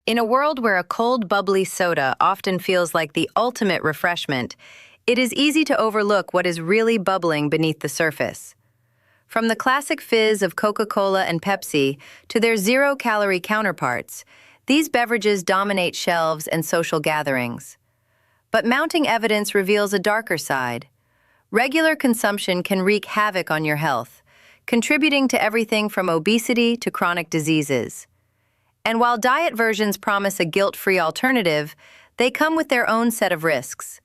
In a world where a cold, bubbly soda often feels like the ultimate refreshment, it is easy to overlook what is really bubbling beneath the surface. From the classic fizz of Coca-Cola and Pepsi to their zero-calorie counterparts, these beverages dominate shelves and social gatherings. But mounting evidence reveals a darker side. Regular consumption can wreak havoc on your health, contributing to everything from obesity to chronic diseases. And while diet versions promise a guilt-free alternative, they come with their own set of risks.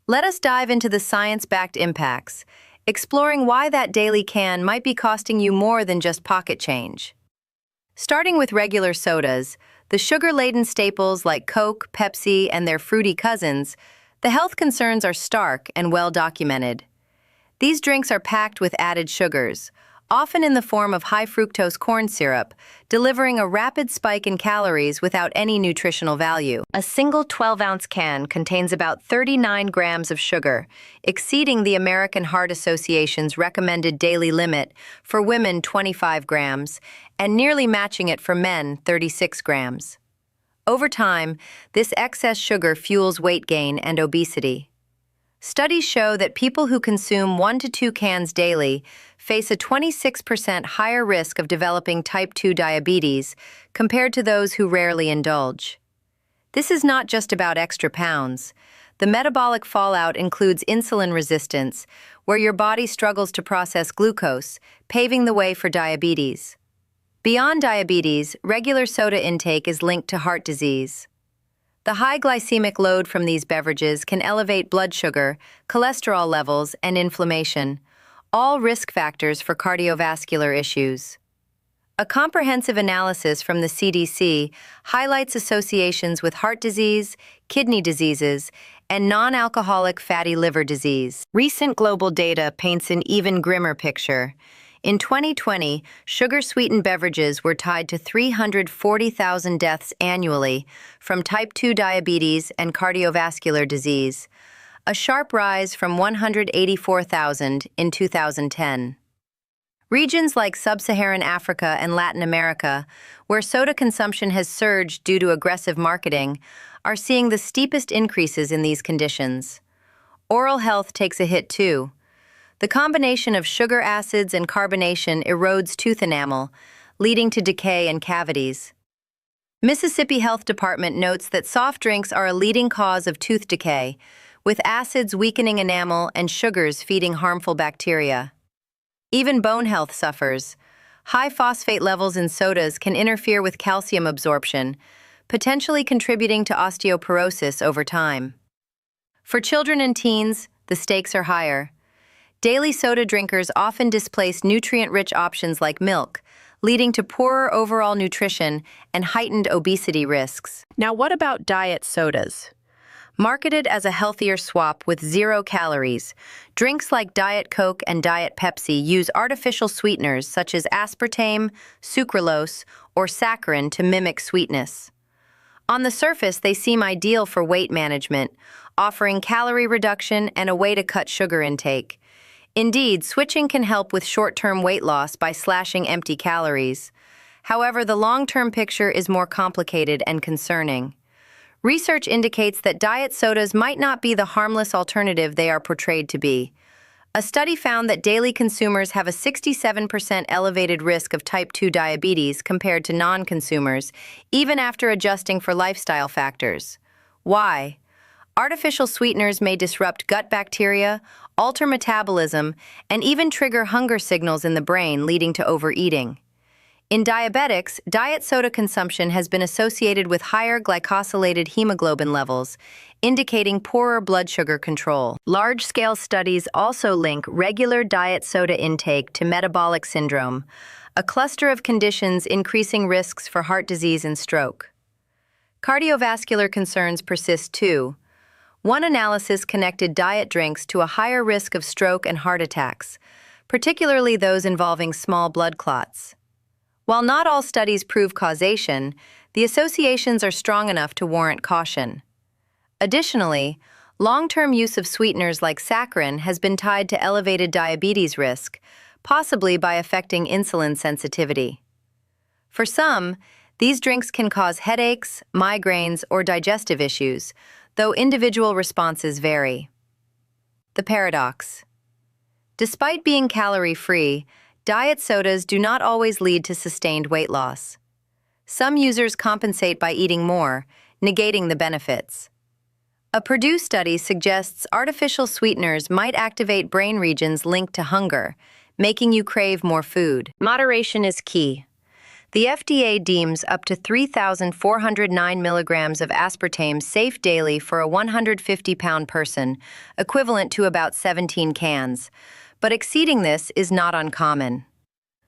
Let us dive into the science-backed impacts, exploring why that daily can might be costing you more than just pocket change. Starting with regular sodas, the sugar-laden staples like Coke, Pepsi, and their fruity cousins, the health concerns are stark and well documented. These drinks are packed with added sugars, often in the form of high-fructose corn syrup, delivering a rapid spike in calories without any nutritional value. A single 12-ounce can contains about 39 grams of sugar, exceeding the American Heart Association's recommended daily limit for women 25 grams, and nearly matching it for men 36 grams. Over time, this excess sugar fuels weight gain and obesity. Studies show that people who consume 1 to 2 cans daily face a 26% higher risk of developing type 2 diabetes compared to those who rarely indulge. This is not just about extra pounds. The metabolic fallout includes insulin resistance, where your body struggles to process glucose, paving the way for diabetes. Beyond diabetes, regular soda intake is linked to heart disease. The high glycemic load from these beverages can elevate blood sugar, cholesterol levels, and inflammation, all risk factors for cardiovascular issues. A comprehensive analysis from the CDC highlights associations with heart disease, kidney diseases, and non-alcoholic fatty liver disease. Recent global data paints an even grimmer picture. In 2020, sugar-sweetened beverages were tied to 340,000 deaths annually from type 2 diabetes and cardiovascular disease, a sharp rise from 184,000 in 2010. Regions like sub-Saharan Africa and Latin America, where soda consumption has surged due to aggressive marketing, are seeing the steepest increases in these conditions. Oral health takes a hit too. The combination of sugar acids and carbonation erodes tooth enamel, leading to decay and cavities. Mississippi Health Department notes that soft drinks are a leading cause of tooth decay, with acids weakening enamel and sugars feeding harmful bacteria. Even bone health suffers. High phosphate levels in sodas can interfere with calcium absorption, potentially contributing to osteoporosis over time. For children and teens, the stakes are higher. Daily soda drinkers often displace nutrient-rich options like milk, leading to poorer overall nutrition and heightened obesity risks. Now, what about diet sodas? Marketed as a healthier swap with 0 calories, drinks like Diet Coke and Diet Pepsi use artificial sweeteners such as aspartame, sucralose, or saccharin to mimic sweetness. On the surface, they seem ideal for weight management, offering calorie reduction and a way to cut sugar intake. Indeed, switching can help with short-term weight loss by slashing empty calories. However, the long-term picture is more complicated and concerning. Research indicates that diet sodas might not be the harmless alternative they are portrayed to be. A study found that daily consumers have a 67% elevated risk of type 2 diabetes compared to non-consumers, even after adjusting for lifestyle factors. Why? Artificial sweeteners may disrupt gut bacteria, alter metabolism, and even trigger hunger signals in the brain, leading to overeating. In diabetics, diet soda consumption has been associated with higher glycosylated hemoglobin levels, indicating poorer blood sugar control. Large-scale studies also link regular diet soda intake to metabolic syndrome, a cluster of conditions increasing risks for heart disease and stroke. Cardiovascular concerns persist too. One analysis connected diet drinks to a higher risk of stroke and heart attacks, particularly those involving small blood clots. While not all studies prove causation, the associations are strong enough to warrant caution. Additionally, long-term use of sweeteners like saccharin has been tied to elevated diabetes risk, possibly by affecting insulin sensitivity. For some, These drinks can cause headaches, migraines, or digestive issues, though individual responses vary. The paradox. Despite being calorie-free, diet sodas do not always lead to sustained weight loss. Some users compensate by eating more, negating the benefits. A Purdue study suggests artificial sweeteners might activate brain regions linked to hunger, making you crave more food. Moderation is key. The FDA deems up to 3,409 milligrams of aspartame safe daily for a 150-pound person, equivalent to about 17 cans. But exceeding this is not uncommon.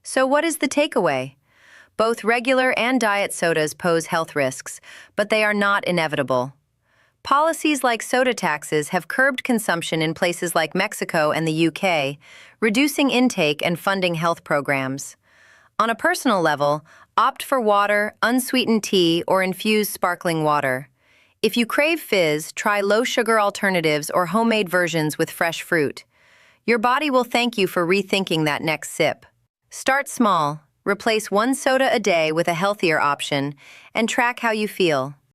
So what is the takeaway? Both regular and diet sodas pose health risks, but they are not inevitable. Policies like soda taxes have curbed consumption in places like Mexico and the UK, reducing intake and funding health programs. On a personal level, opt for water, unsweetened tea, or infused sparkling water. If you crave fizz, try low-sugar alternatives or homemade versions with fresh fruit. Your body will thank you for rethinking that next sip. Start small, replace one soda a day with a healthier option, and track how you feel.